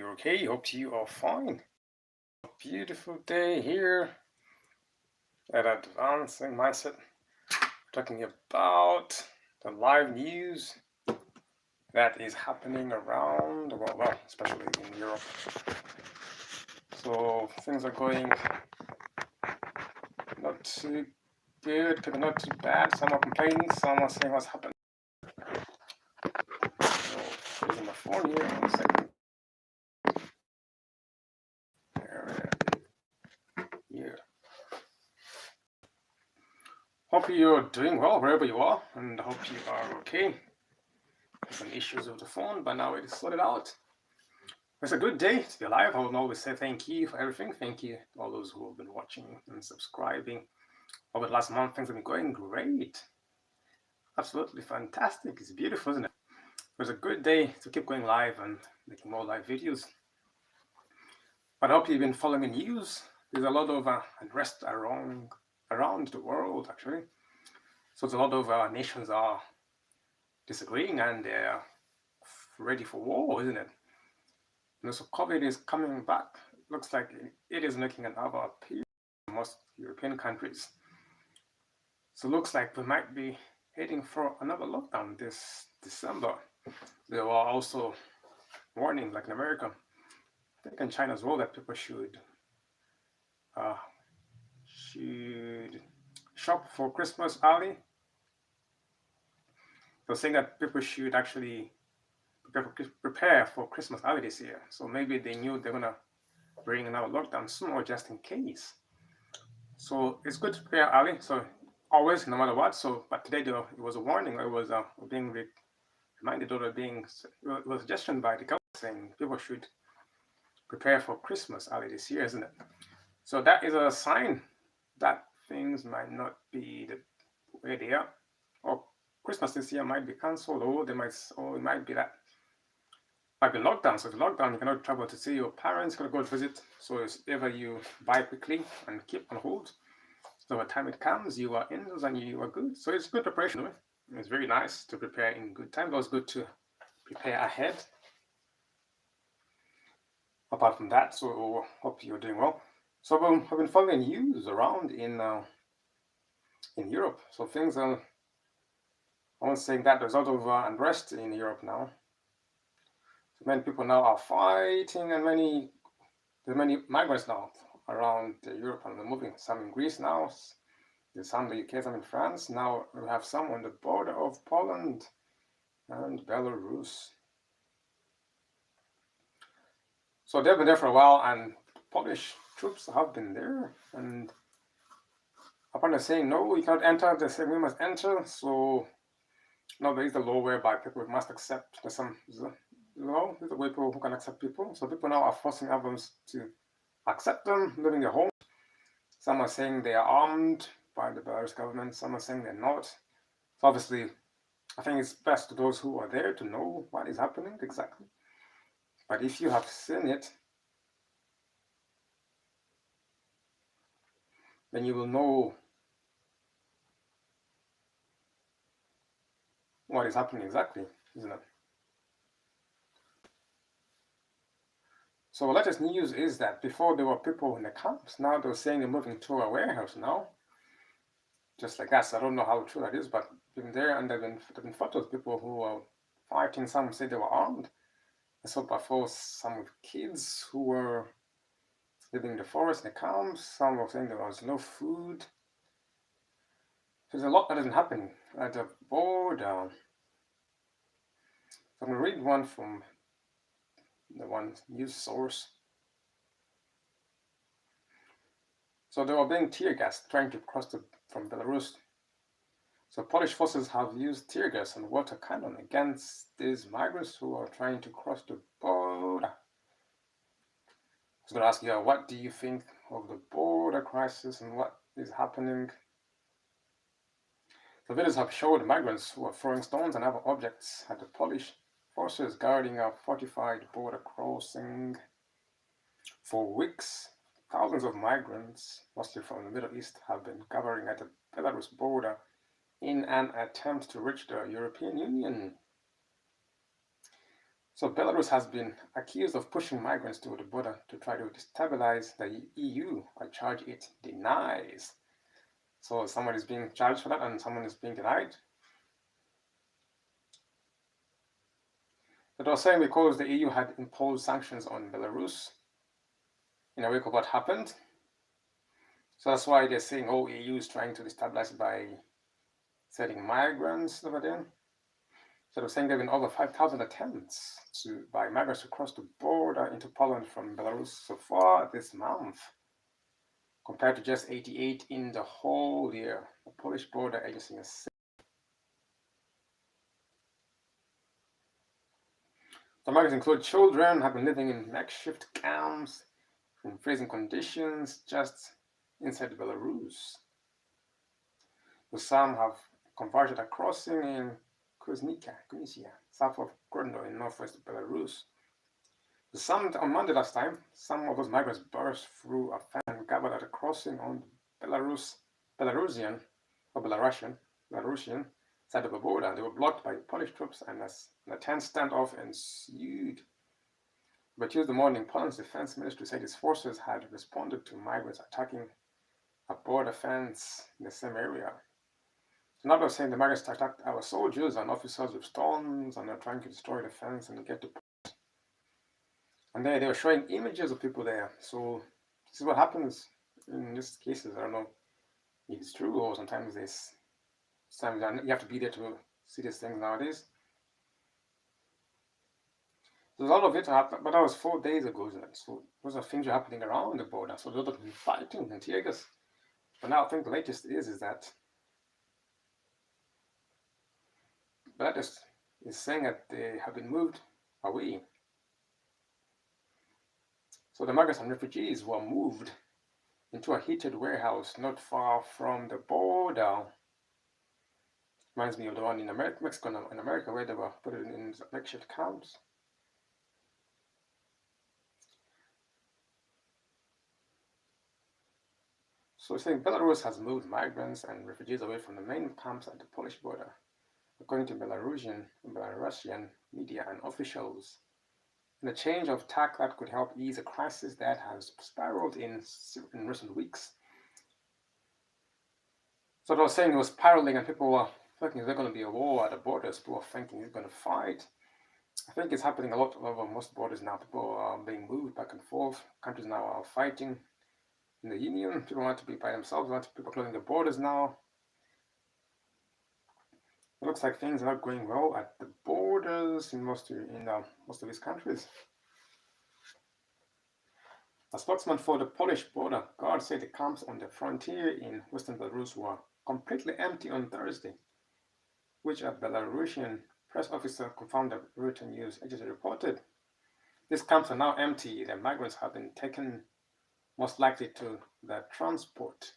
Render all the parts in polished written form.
you're okay. Hope you are fine. A beautiful day here at Advancing Mindset. We're talking about the live news that is happening around the world, well, especially in Europe. So things are going not too good, people not too bad. Some are complaining, some are saying what's happened. So using my phone here, 1 second. Here. Hope you're doing well wherever you are, and hope you are okay. Some issues with the phone, but now it is sorted out. It's a good day to be alive. I will always say thank you for everything. Thank you to all those who have been watching and subscribing. Over the last month, things have been going great. Absolutely fantastic. It's beautiful, isn't it? It was a good day to keep going live and making more live videos. But I hope you've been following the news. There's a lot of unrest around the world, actually. So there's a lot of nations are disagreeing and they're ready for war, isn't it? And so COVID is coming back. Looks like it is making another appeal in most European countries. So it looks like we might be heading for another lockdown this December. There are also warnings, like in America, I think in China as well, that people should shop for Christmas early. They're saying that people should actually prepare for Christmas early this year. So maybe they knew they're gonna bring another lockdown soon, or just in case. So it's good to prepare early. So always, no matter what. So, but today though, it was a warning. It was being reminded, or it was a suggestion by the government saying people should prepare for Christmas early this year, isn't it? So that is a sign that things might not be the way they are, or Christmas this year might be cancelled, or it might be that might be lockdown. So if lockdown, you cannot travel to see your parents, you cannot go visit. So it's either you buy quickly and keep on hold. So by the time it comes, you are indoors and you are good. So it's good preparation. It's very nice to prepare in good time. It was good to prepare ahead. Apart from that, so hope you're doing well. So I've been following news around in Europe. So things are, I was saying that there's a lot of unrest in Europe now. So many people now are fighting, and there's many migrants now around Europe, and they're moving. Some in Greece now, there's some in the UK, some in France. Now we have some on the border of Poland and Belarus. So they've been there for a while, and Polish troops have been there. And upon the saying no, you cannot enter, they say we must enter. So now there is a law whereby people must accept. There's a way people who can accept people. So people now are forcing others to accept them, living their home. Some are saying they are armed by the Belarus government. Some are saying they're not. So obviously, I think it's best to those who are there to know what is happening exactly. But if you have seen it, then you will know what is happening exactly, isn't it? So the latest news is that before there were people in the camps, now they're saying they're moving to a warehouse now. Just like that. So I don't know how true that is, but been there, and there have been photos of people who were fighting. Some say they were armed. I saw before some with kids who were living in the forest, in the camps. Some were saying there was no food. There's a lot that isn't happening at the border. So I'm going to read one from the one news source. So they were being tear gassed trying to cross from Belarus. So Polish forces have used tear gas and water cannon against these migrants who are trying to cross the border. I was going to ask you, what do you think of the border crisis and what is happening? The videos have showed migrants who are throwing stones and other objects at the Polish forces guarding a fortified border crossing. For weeks, thousands of migrants, mostly from the Middle East, have been gathering at the Belarus border in an attempt to reach the European Union. So Belarus has been accused of pushing migrants to the border to try to destabilize the EU, a charge it denies. So someone is being charged for that and someone is being denied. It was saying because the EU had imposed sanctions on Belarus in a wake of what happened. So that's why they're saying, oh, EU is trying to destabilize by sending migrants over there. So they're saying there have been over 5,000 attempts by migrants to cross the border into Poland from Belarus so far this month, compared to just 88 in the whole year. The Polish border agency has said. The migrants include children, have been living in makeshift camps in freezing conditions just inside Belarus. Some have converged a crossing in Kuznica, south of Grodno in northwest Belarus. Some on Monday last time, some of those migrants burst through a fence and gathered at a crossing on the Belarusian side of the border. They were blocked by Polish troops and a tense standoff ensued. But Tuesday morning, Poland's defense ministry said its forces had responded to migrants attacking a border fence in the same area. So now they're saying the migrants attacked our soldiers and officers with stones and they're trying to destroy the fence and get to. And they were showing images of people there. So this is what happens in these cases. I don't know if it's true or sometimes you have to be there to see these things nowadays. There's all of it happened, but that was 4 days ago. So those are things are happening around the border. So there's a lot of fighting and tear gas. But now I think the latest is that Belarus is saying that they have been moved away. So the migrants and refugees were moved into a heated warehouse not far from the border. Reminds me of the one in Mexico and America where they were put in makeshift camps. So it's saying Belarus has moved migrants and refugees away from the main camps at the Polish border, according to Belarusian media and officials. And a change of tack that could help ease a crisis that has spiraled in recent weeks. So they were saying it was spiraling and people were thinking there's going to be a war at the borders. People were thinking it's going to fight. I think it's happening a lot over most borders now. People are being moved back and forth. Countries now are fighting in the union. People want to be by themselves. People closing the borders now. It looks like things are not going well at the borders in most of these countries. A spokesman for the Polish border guard said the camps on the frontier in western Belarus were completely empty on Thursday, which a Belarusian press officer confirmed the Reuters news agency reported. These camps are now empty. The migrants have been taken most likely to the transport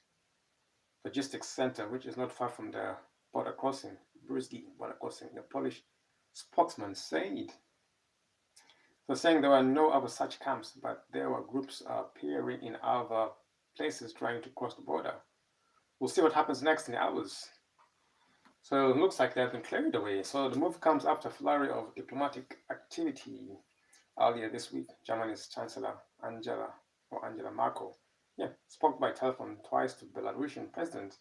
logistics center, which is not far from the border crossing, Brzeski border crossing, the Polish spokesman said. So saying there were no other such camps, but there were groups appearing in other places trying to cross the border. We'll see what happens next in the hours. So it looks like they've been cleared away. So the move comes after a flurry of diplomatic activity earlier this week. Germany's Chancellor Angela Merkel spoke by telephone twice to Belarusian President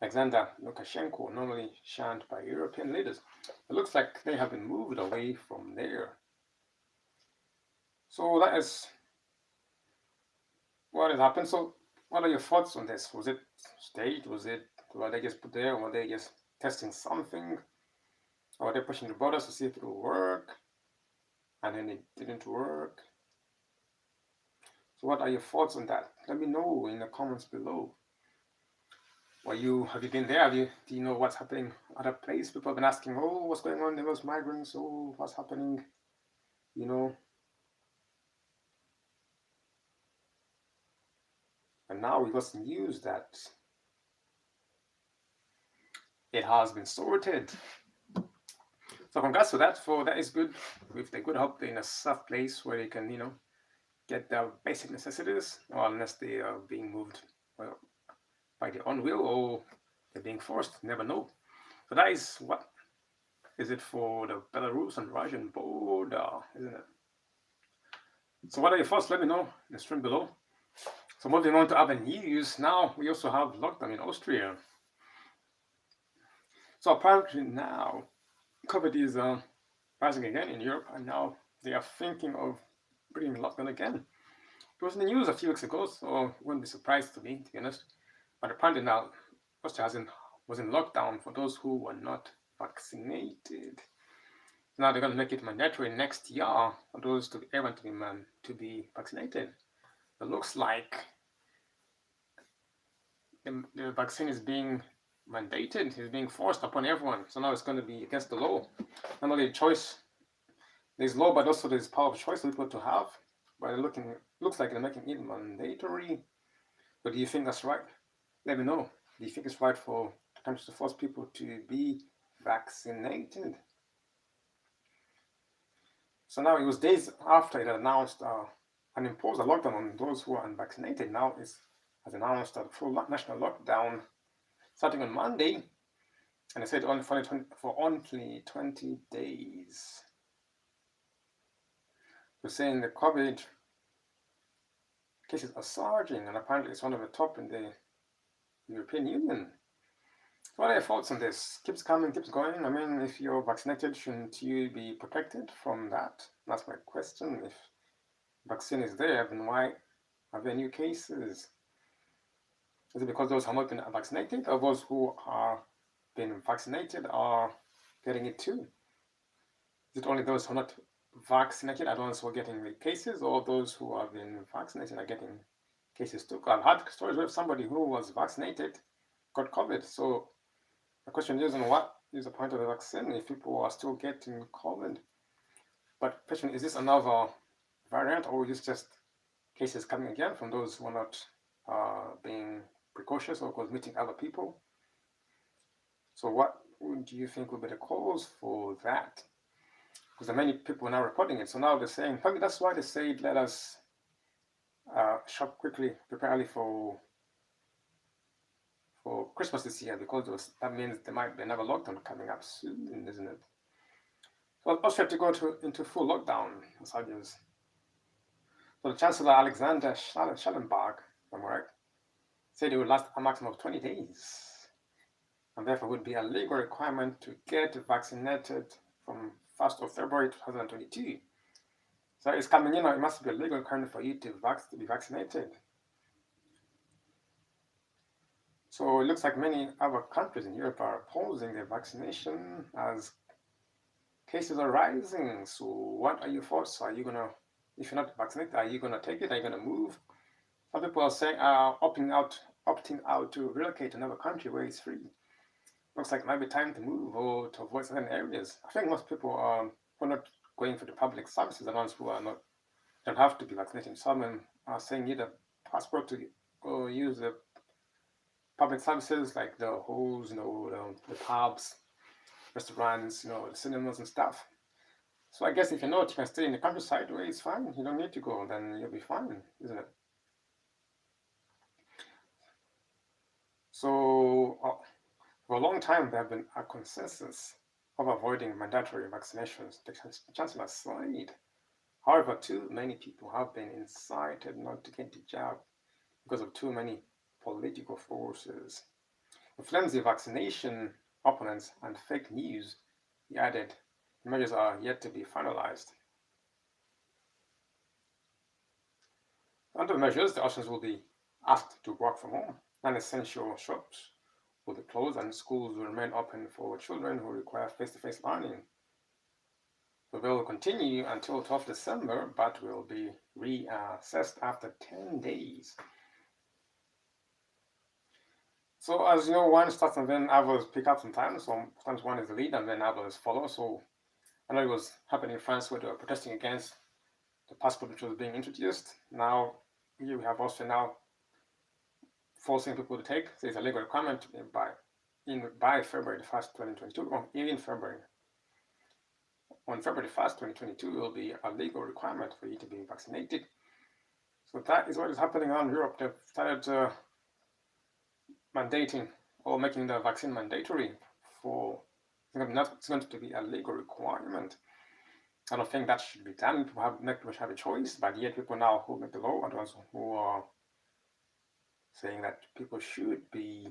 Alexander Lukashenko, normally shunned by European leaders. It looks like they have been moved away from there. So that is what has happened. So what are your thoughts on this? Was it staged? Were they just put there? Were they just testing something? Or were they pushing the borders to see if it will work? And then it didn't work. So what are your thoughts on that? Let me know in the comments below. Have you been there? Do you know what's happening at a place? People have been asking, oh, what's going on? There was migrants. Oh, what's happening? And now we got news that it has been sorted. So congrats for that. That is good. If they could help in a safe place where they can, get their basic necessities, or unless they are being moved by their own will or they're being forced, never know. So that is what Is it for the Belarus and Russian border, isn't it? So what are your thoughts? Let me know in the stream below. So moving on to other news, now we also have lockdown in Austria. So apparently now COVID is rising again in Europe, and now they are thinking of bringing lockdown again. It was in the news a few weeks ago, so it wouldn't be surprised to me, to be honest. But apparently now Austria was in lockdown for those who were not vaccinated. Now they're going to make it mandatory next year for those everyone to be vaccinated. It looks like the vaccine is being mandated, is being forced upon everyone. So now it's going to be against the law. Not only choice, there's law, but also there's power of choice for people to have. But looks like they're making it mandatory. But do you think that's right? Let me know. Do you think it's right for countries to force people to be vaccinated? So now it was days after it announced and imposed a lockdown on those who are unvaccinated. Now it has announced a full national lockdown starting on Monday, and they said only for only 20 days. They're saying the COVID cases are surging, and apparently it's one of the top in the European Union. What are your thoughts on this? Keeps coming, keeps going. I mean, if you're vaccinated, shouldn't you be protected from that? That's my question. If vaccine is there, then why are there new cases? Is it because those who have not been vaccinated, or those who are being vaccinated are getting it too? Is it only those who are not vaccinated are the ones who are getting the cases, or those who have been vaccinated are getting cases too? I've had stories where somebody who was vaccinated got COVID. So the question is, what is the point of the vaccine if people are still getting COVID? But the question is this another variant, or is this just cases coming again from those who are not being precautious or meeting other people? So what do you think will be the cause for that? Because many people are now reporting it. So now they're saying, probably that's why they said, let us shop quickly, prepare early for Christmas this year, because that means there might be another lockdown coming up soon, isn't it? So Austria to go into full lockdown, as I use. So the Chancellor Alexander Schallenberg, if I'm right, said it would last a maximum of 20 days. And therefore would be a legal requirement to get vaccinated from 1st of February 2022. So it's coming in, it must be a legal requirement for you to be vaccinated. So it looks like many other countries in Europe are opposing the vaccination as cases are rising. So what are your thoughts? Are you gonna, if you're not vaccinated, are you gonna take it? Are you gonna move? Some people are saying opting out to relocate to another country where it's free. Looks like it might be time to move or to avoid certain areas. I think most people are not going for the public services, the ones who are not don't have to be vaccinated. Some are saying you need a passport to go use the public services like the halls, the pubs, restaurants, the cinemas and stuff. So I guess if you're not, you can stay in the countryside where it's fine. You don't need to go, then you'll be fine, isn't it? So for a long time, there have been a consensus of avoiding mandatory vaccinations, the Chancellor said. However, too many people have been incited not to get the jab because of too many political forces. The flimsy vaccination opponents and fake news, he added, the measures are yet to be finalized. Under the measures, the Austrians will be asked to work from home. Non-essential shops will be closed and schools will remain open for children who require face-to-face learning. So they will continue until 12th December, but will be reassessed after 10 days. So as you know, one starts and then others pick up sometimes. So sometimes one is the lead and then others follow. So I know it was happening in France where they were protesting against the passport which was being introduced. Now here we have Austria now forcing people to take. So it's a legal requirement by February the 1st, 2022, or in February. On February 1st, 2022, it will be a legal requirement for you to be vaccinated. So that is what is happening around Europe. They've started mandating or making the vaccine mandatory for It's going to be a legal requirement. I don't think that should be done. People should have a choice, but yet people now who make the law are the ones who are saying that people should be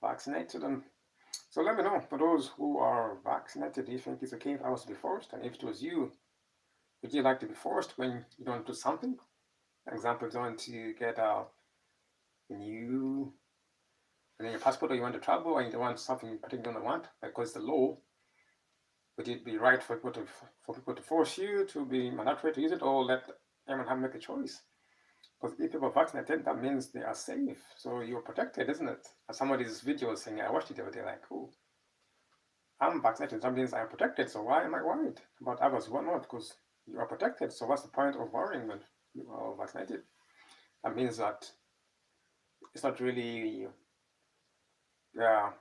vaccinated. And so let me know, for those who are vaccinated, do you think it's okay if I was to be forced? And if it was you, would you like to be forced when you don't do something? For example, if you want to get a new your passport, or you want to travel and you want something you particularly don't want, because the law, would it be right for people to force you to be mandatory to use it, or let everyone have make a choice? Because if people are vaccinated, that means they are safe, so you're protected, isn't it? As somebody's video was saying, I watched it the other day, like, oh, I'm vaccinated, that means I'm protected, so why am I worried about others who are not? Because you are protected, so what's the point of worrying when you are vaccinated? That means that it's not really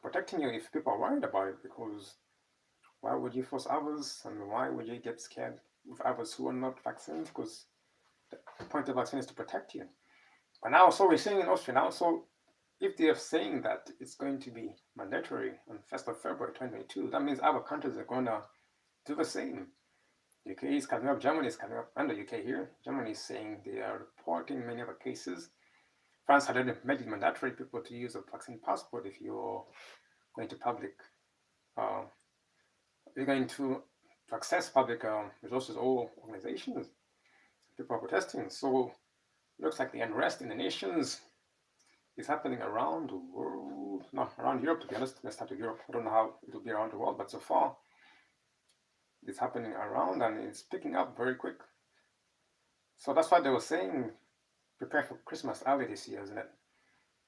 protecting you if people are worried about it, because why would you force others, and why would you get scared with others who are not vaccinated? Because the point of vaccine is to protect you. But now, so we're saying in Austria now, so if they are saying that it's going to be mandatory on 1st of February 2022, that means other countries are going to do the same. UK is coming up, Germany is coming up, and the UK here. Germany is saying they are reporting many other cases. France had already made it mandatory people to use a vaccine passport if you're going to public, you're going to access public resources or organizations. People are protesting. So it looks like the unrest in the nations is happening around the world. No, around Europe, to be honest. Let's start with Europe. I don't know how it will be around the world, but so far it's happening around and it's picking up very quick. So that's why they were saying prepare for Christmas early this year, isn't it?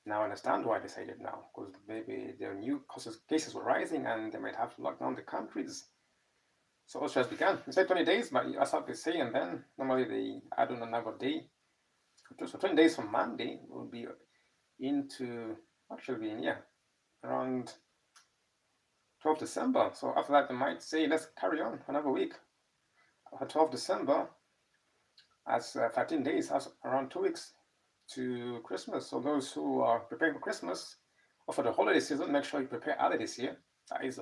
Now I understand why they say it now, because maybe their new cases were rising and they might have to lock down the countries. So Austria has begun. They say 20 days, but that's what they say, and then normally they add on another day. So 20 days from Monday will be into, actually, around 12 December. So after that, they might say, let's carry on another week. After 12 December, as 13 days, as around 2 weeks to Christmas. So those who are preparing for Christmas or for the holiday season, make sure you prepare early this year. That is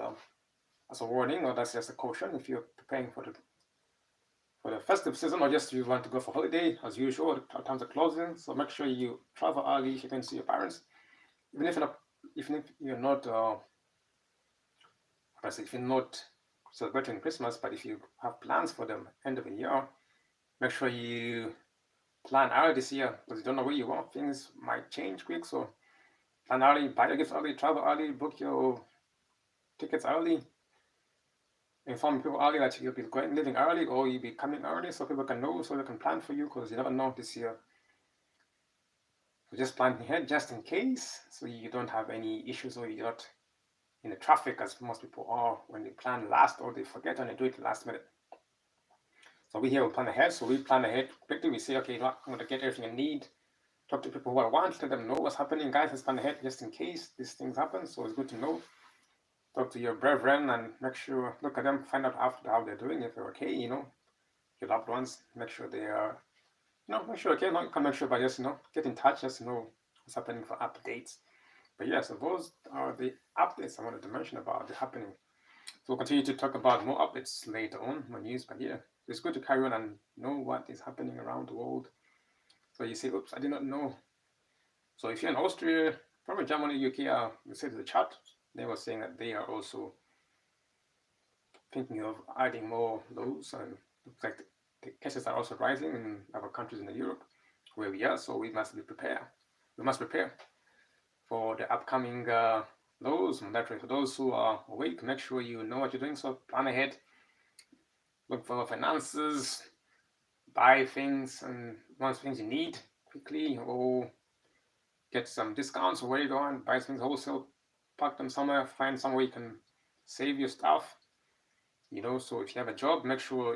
as a warning, or that's just a caution if you're preparing for the festive season, or just you want to go for holiday as usual. The times are closing, so make sure you travel early if you can see your parents, even if you're not celebrating Christmas, but if you have plans for the end of the year, make sure you plan early this year, because you don't know where you are. Things might change quick, so plan early, buy your gifts early, travel early, book your tickets early, inform people early that you'll be leaving early or you'll be coming early, so people can know, so they can plan for you, because you never know this year. So just plan ahead just in case, so you don't have any issues, or you're not in the traffic as most people are when they plan last, or they forget and they do it last minute. So we here will plan ahead. So we plan ahead quickly. We say, okay, I'm going to get everything I need. Talk to people who I want, let them know what's happening. Guys, let's plan ahead just in case these things happen. So it's good to know. Talk to your brethren and make sure, look at them, find out after how they're doing, if they're okay, your loved ones, make sure they are, make sure, okay, you can make sure by just, get in touch, just know what's happening for updates. But yeah, so those are the updates I wanted to mention about the happening. So we'll continue to talk about more updates later on, more news, but yeah, it's good to carry on and know what is happening around the world. So you say, oops, I did not know. So if you're in Austria, probably Germany, UK, we said in the chat, they were saying that they are also thinking of adding more laws, and looks like the cases are also rising in other countries in Europe where we are, so we must be prepared. We must prepare for the upcoming laws. Mandatory for those who are awake, make sure you know what you're doing, so plan ahead, look for finances, buy things and once things you need quickly, or get some discounts, or where you go and buy things wholesale, park them somewhere, find somewhere you can save your stuff. So if you have a job, make sure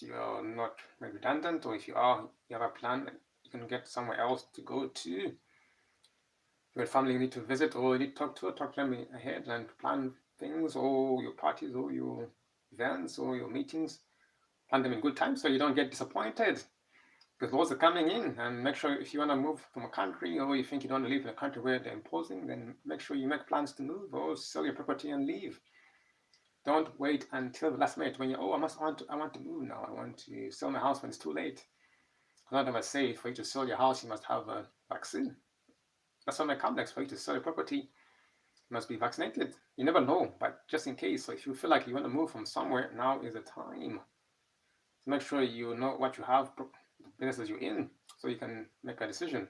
you're not redundant, or if you have a plan, you can get somewhere else to go to. If you have family you need to visit or you need to talk to them ahead and plan things, or your parties, or your events, or your meetings. Plan them in good time so you don't get disappointed, because laws are coming in. And make sure if you want to move from a country, or you think you don't want to live in a country where they're imposing, then make sure you make plans to move or sell your property and leave. Don't wait until the last minute when you, oh, I want to move now. I want to sell my house when it's too late. I don't ever say for you to sell your house, you must have a vaccine. That's not my complex. For you to sell your property, you must be vaccinated. You never know, but just in case. So if you feel like you want to move from somewhere, now is the time. So make sure you know what you have, the businesses you're in, so you can make a decision.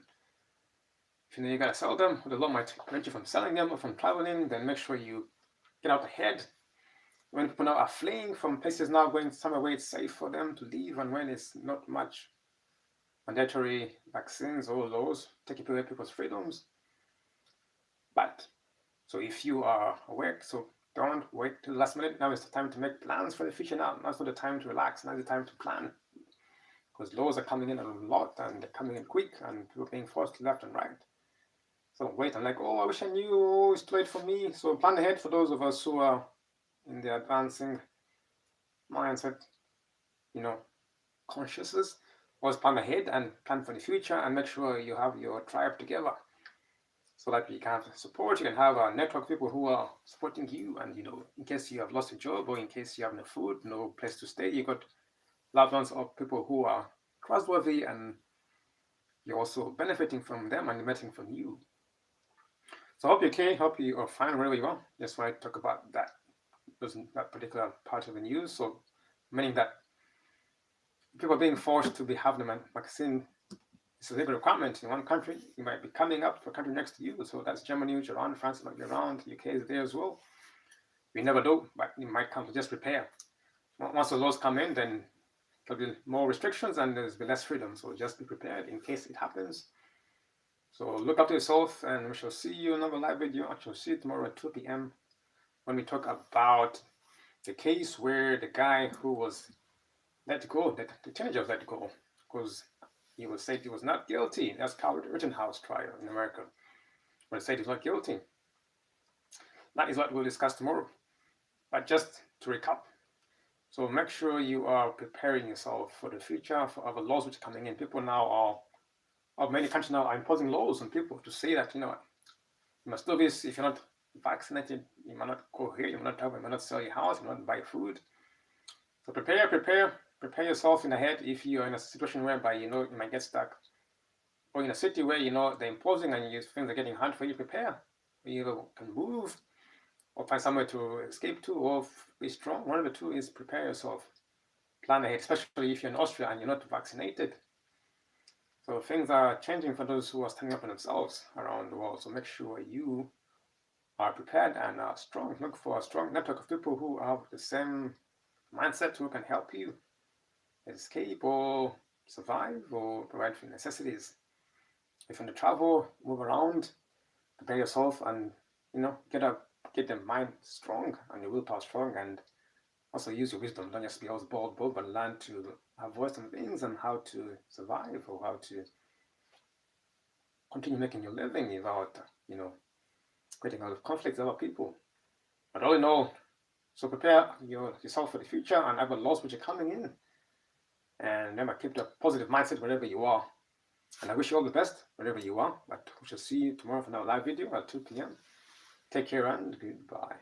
If you know you gotta sell them, or the law might prevent you from selling them or from traveling, then make sure you get out ahead. When people now are fleeing from places now going somewhere where it's safe for them to leave, and when it's not much mandatory vaccines or laws taking away people's freedoms. But so if you are awake, so don't wait till the last minute. Now is the time to make plans for the future. Now, now's not the time to relax. Now is the time to plan, because laws are coming in a lot and they're coming in quick, and people are being forced left and right. So wait, I'm like, oh, I wish I knew. Oh, it's too late for me. So plan ahead for those of us who are in the advancing mindset, consciousness. Always plan ahead and plan for the future, and make sure you have your tribe together, so that you can have support. You can have a network of people who are supporting you, and in case you have lost a job, or in case you have no food, no place to stay, you got loved ones or people who are trustworthy, and you're also benefiting from them and benefiting from you. So I hope you're okay. Hope you are fine wherever you are. Just want to talk about that particular part of the news. So meaning that people are being forced to be having a vaccine. It's a legal requirement in one country. You might be coming up for a country next to you. So that's Germany, which are around, France might be around, UK is there as well. We never know, but it might come. to just prepare. Once the laws come in, then there'll be more restrictions and there's be less freedom. So just be prepared in case it happens. So look after yourself, and we shall see you in another live video. I shall see you tomorrow at 2 p.m. when we talk about the case where the guy who was let go, the teenager was let go, because he was said he was not guilty. That's Kyle Rittenhouse trial in America, where they said he's not guilty. That is what we'll discuss tomorrow. But just to recap, so make sure you are preparing yourself for the future, for other laws which are coming in. People now many countries now are imposing laws on people to say that, you must do this. If you're not vaccinated, you might not go here, you might not travel, you might not sell your house, you might not buy food. So prepare yourself in the head if you're in a situation whereby you might get stuck, or in a city where they're imposing and things are getting hard for you. Prepare. You either can move or find somewhere to escape to, or be strong. One of the two is prepare yourself. Plan ahead, especially if you're in Austria and you're not vaccinated. So things are changing for those who are standing up for themselves around the world. So make sure you are prepared and are strong. Look for a strong network of people who have the same mindset, who can help you escape or survive or provide for necessities. If you want to travel, move around, prepare yourself, and get the mind strong and your willpower strong, and also use your wisdom. Don't just be always bold, but learn to avoid some things and how to survive, or how to continue making your living without, creating a lot of conflicts with other people. But all in all, so prepare yourself for the future and other laws which are coming in. And remember, keep the positive mindset wherever you are. And I wish you all the best wherever you are. But we shall see you tomorrow for another live video at 2 p.m. Take care and goodbye.